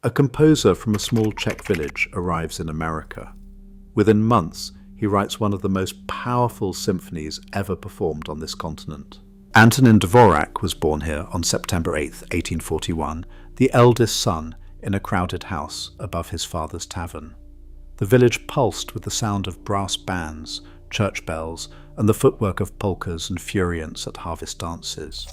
A composer from a small Czech village arrives in America. Within months, he writes one of the most powerful symphonies ever performed on this continent. Antonín Dvořák was born here on September 8, 1841, the eldest son in a crowded house above his father's tavern. The village pulsed with the sound of brass bands, church bells, and the footwork of polkas and furiants at harvest dances.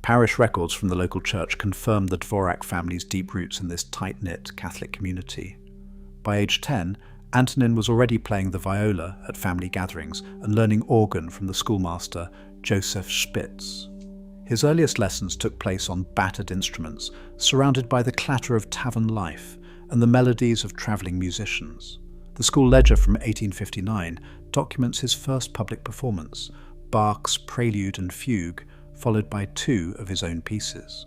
Parish records from the local church confirm the Dvorak family's deep roots in this tight-knit Catholic community. By age 10, Antonin was already playing the viola at family gatherings and learning organ from the schoolmaster Joseph Spitz. His earliest lessons took place on battered instruments, surrounded by the clatter of tavern life and the melodies of travelling musicians. The school ledger from 1859 documents his first public performance, Bach's Prelude and Fugue, followed by 2 of his own pieces.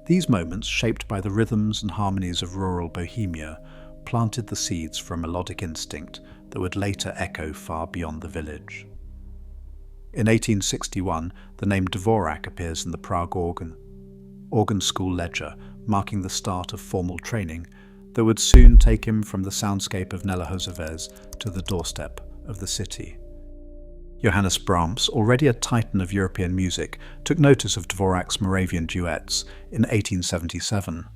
These moments, shaped by the rhythms and harmonies of rural Bohemia, planted the seeds for a melodic instinct that would later echo far beyond the village. In 1861, the name Dvorak appears in the Prague organ school ledger, marking the start of formal training that would soon take him from the soundscape of Nelohozevez to the doorstep of the city. Johannes Brahms, already a titan of European music, took notice of Dvorak's Moravian duets in 1877.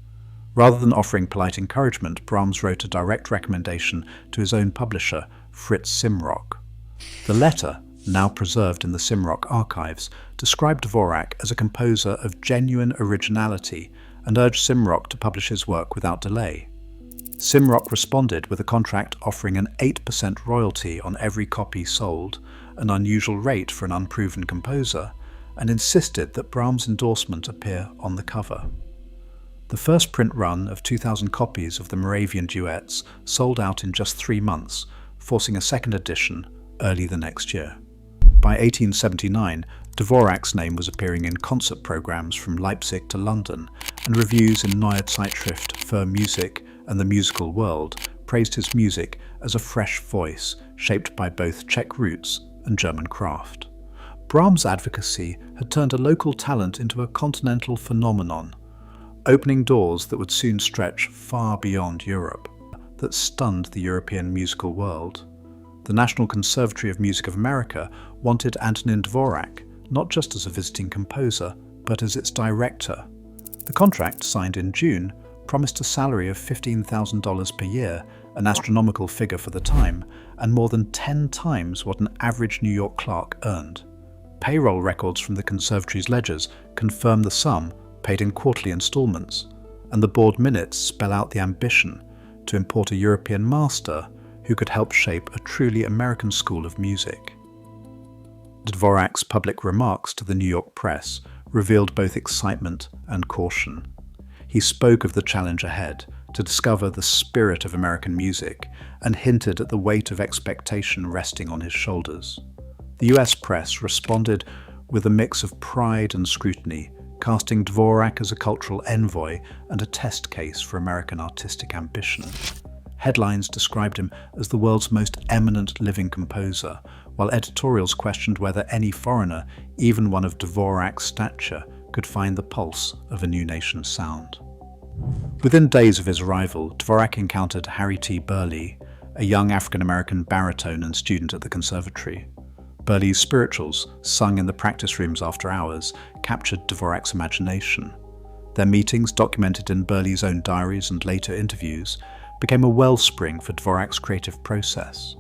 Rather than offering polite encouragement, Brahms wrote a direct recommendation to his own publisher, Fritz Simrock. The letter, now preserved in the Simrock archives, described Dvorak as a composer of genuine originality and urged Simrock to publish his work without delay. Simrock responded with a contract offering an 8% royalty on every copy sold, an unusual rate for an unproven composer, and insisted that Brahms' endorsement appear on the cover. The first print run of 2,000 copies of the Moravian duets sold out in just 3 months, forcing a second edition early the next year. By 1879, Dvorak's name was appearing in concert programs from Leipzig to London, and reviews in Neue Zeitschrift für Musik and the Musical World praised his music as a fresh voice shaped by both Czech roots and German craft. Brahms' advocacy had turned a local talent into a continental phenomenon, opening doors that would soon stretch far beyond Europe, that stunned the European musical world. The National Conservatory of Music of America wanted Antonín Dvořák not just as a visiting composer, but as its director. The contract, signed in June, promised a salary of $15,000 per year, an astronomical figure for the time, and more than 10 times what an average New York clerk earned. Payroll records from the conservatory's ledgers confirm the sum, paid in quarterly installments, and the board minutes spell out the ambition to import a European master who could help shape a truly American school of music. Dvorak's public remarks to the New York press revealed both excitement and caution. He spoke of the challenge ahead, to discover the spirit of American music, and hinted at the weight of expectation resting on his shoulders. The US press responded with a mix of pride and scrutiny, casting Dvorak as a cultural envoy and a test case for American artistic ambition. Headlines described him as the world's most eminent living composer, while editorials questioned whether any foreigner, even one of Dvorak's stature, could find the pulse of a new nation's sound. Within days of his arrival, Dvorak encountered Harry T. Burleigh, a young African-American baritone and student at the conservatory. Burleigh's spirituals, sung in the practice rooms after hours, captured Dvorak's imagination. Their meetings, documented in Burleigh's own diaries and later interviews, became a wellspring for Dvorak's creative process.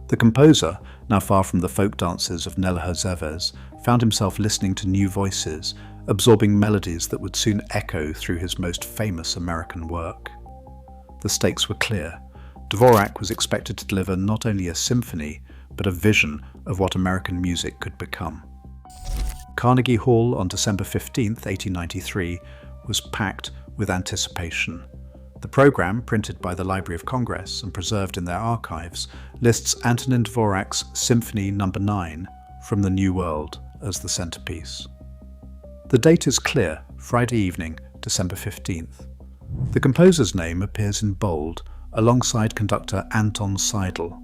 The composer, now far from the folk dances of Nelohozevez, found himself listening to new voices, absorbing melodies that would soon echo through his most famous American work. The stakes were clear. Dvorak was expected to deliver not only a symphony, but a vision of what American music could become. Carnegie Hall on December 15, 1893, was packed with anticipation. The program, printed by the Library of Congress and preserved in their archives, lists Antonín Dvořák's Symphony No. 9 from the New World as the centerpiece. The date is clear, Friday evening, December 15th. The composer's name appears in bold, alongside conductor Anton Seidl.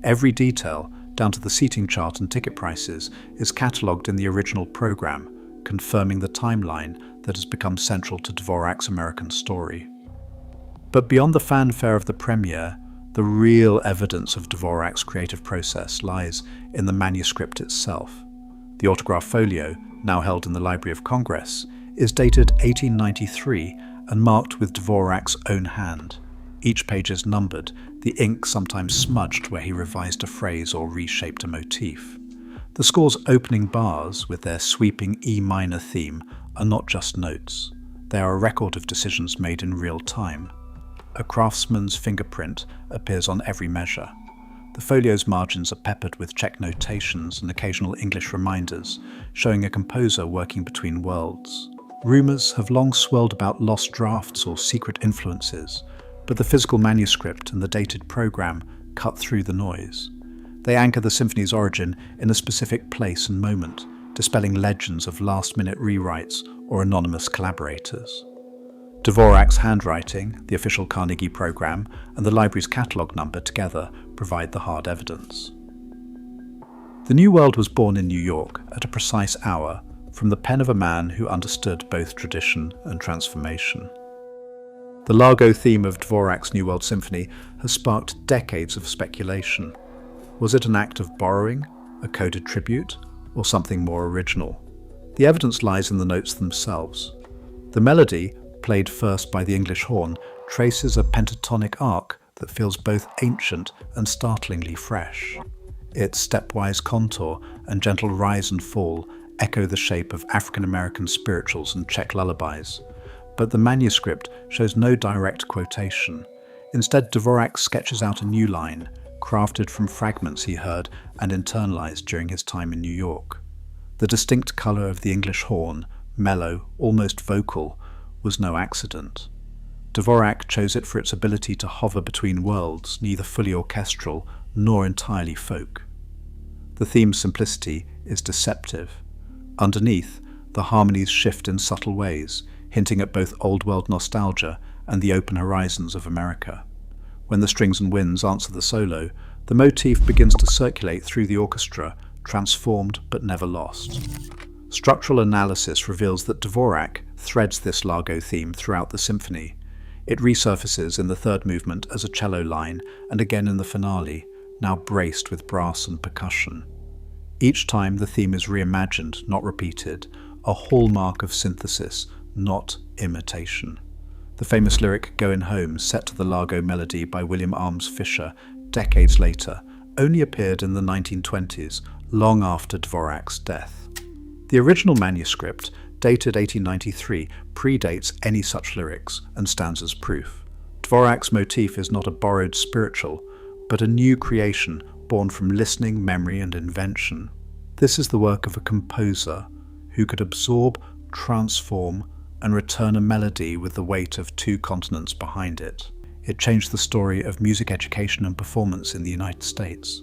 Every detail, down to the seating chart and ticket prices, is catalogued in the original program, confirming the timeline that has become central to Dvorak's American story. But beyond the fanfare of the premiere, the real evidence of Dvorak's creative process lies in the manuscript itself. The autograph folio, now held in the Library of Congress, is dated 1893 and marked with Dvorak's own hand. Each page is numbered, the ink sometimes smudged where he revised a phrase or reshaped a motif. The score's opening bars, with their sweeping E minor theme, are not just notes. They are a record of decisions made in real time. A craftsman's fingerprint appears on every measure. The folio's margins are peppered with Czech notations and occasional English reminders, showing a composer working between worlds. Rumours have long swirled about lost drafts or secret influences, but the physical manuscript and the dated programme cut through the noise. They anchor the symphony's origin in a specific place and moment, dispelling legends of last-minute rewrites or anonymous collaborators. Dvorak's handwriting, the official Carnegie programme, and the library's catalogue number together provide the hard evidence. The New World was born in New York at a precise hour from the pen of a man who understood both tradition and transformation. The Largo theme of Dvorak's New World Symphony has sparked decades of speculation. Was it an act of borrowing, a coded tribute, or something more original? The evidence lies in the notes themselves. The melody, played first by the English horn, traces a pentatonic arc that feels both ancient and startlingly fresh. Its stepwise contour and gentle rise and fall echo the shape of African-American spirituals and Czech lullabies, but the manuscript shows no direct quotation. Instead, Dvorak sketches out a new line, crafted from fragments he heard and internalized during his time in New York. The distinct color of the English horn, mellow, almost vocal, was no accident. Dvorak chose it for its ability to hover between worlds, neither fully orchestral nor entirely folk. The theme's simplicity is deceptive. Underneath, the harmonies shift in subtle ways, hinting at both old-world nostalgia and the open horizons of America. When the strings and winds answer the solo, the motif begins to circulate through the orchestra, transformed but never lost. Structural analysis reveals that Dvorak threads this Largo theme throughout the symphony. It resurfaces in the third movement as a cello line and again in the finale, now braced with brass and percussion. Each time the theme is reimagined, not repeated, a hallmark of synthesis, not imitation. The famous lyric "Goin' Home," set to the Largo melody by William Arms Fisher decades later, only appeared in the 1920s, long after Dvorak's death. The original manuscript, dated 1893, predates any such lyrics and stands as proof. Dvorak's motif is not a borrowed spiritual, but a new creation born from listening, memory, and invention. This is the work of a composer who could absorb, transform, and return a melody with the weight of two continents behind it. It changed the story of music education and performance in the United States.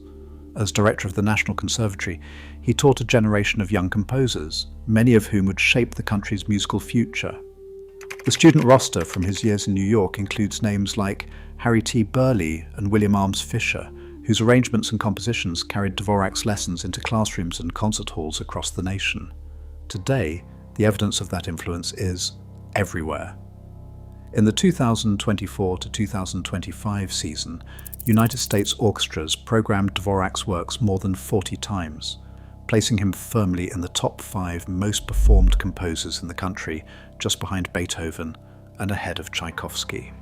As director of the National Conservatory, he taught a generation of young composers, many of whom would shape the country's musical future. The student roster from his years in New York includes names like Harry T. Burleigh and William Arms Fisher, whose arrangements and compositions carried Dvorak's lessons into classrooms and concert halls across the nation. Today, the evidence of that influence is everywhere. In the 2024 to 2025 season, United States orchestras programmed Dvorak's works more than 40 times, placing him firmly in the top 5 most performed composers in the country, just behind Beethoven and ahead of Tchaikovsky.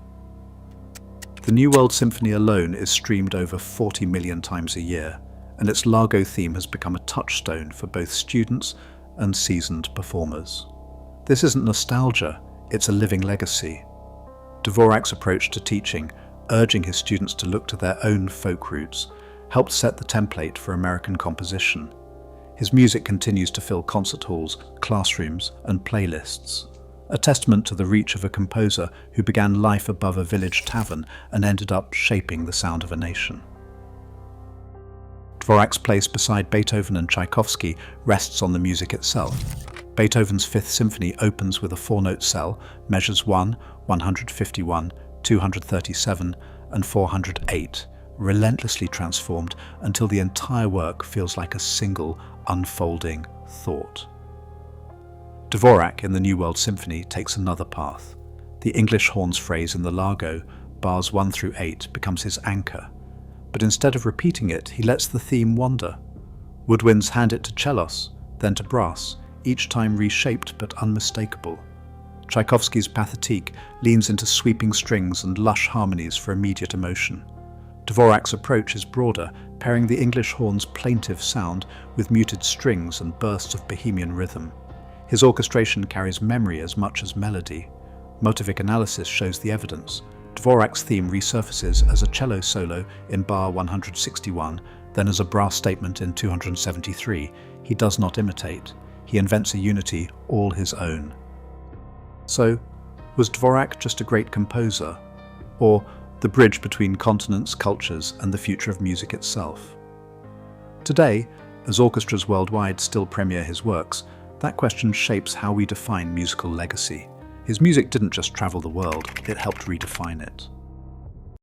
The New World Symphony alone is streamed over 40 million times a year, and its Largo theme has become a touchstone for both students and seasoned performers. This isn't nostalgia, it's a living legacy. Dvorak's approach to teaching, urging his students to look to their own folk roots, helped set the template for American composition. His music continues to fill concert halls, classrooms, and playlists, a testament to the reach of a composer who began life above a village tavern and ended up shaping the sound of a nation. Dvorak's place beside Beethoven and Tchaikovsky rests on the music itself. Beethoven's Fifth Symphony opens with a 4-note cell, measures 1, 151, 237, and 408, relentlessly transformed until the entire work feels like a single, unfolding thought. Dvorak in the New World Symphony takes another path. The English horn's phrase in the Largo, bars 1 through 8, becomes his anchor. But instead of repeating it, he lets the theme wander. Woodwinds hand it to cellos, then to brass, each time reshaped but unmistakable. Tchaikovsky's Pathétique leans into sweeping strings and lush harmonies for immediate emotion. Dvorak's approach is broader, pairing the English horn's plaintive sound with muted strings and bursts of Bohemian rhythm. His orchestration carries memory as much as melody. Motivic analysis shows the evidence. Dvorak's theme resurfaces as a cello solo in bar 161, then as a brass statement in 273. He does not imitate. He invents a unity all his own. So, was Dvorak just a great composer, or the bridge between continents, cultures, and the future of music itself? Today, as orchestras worldwide still premiere his works, that question shapes how we define musical legacy. His music didn't just travel the world, it helped redefine it.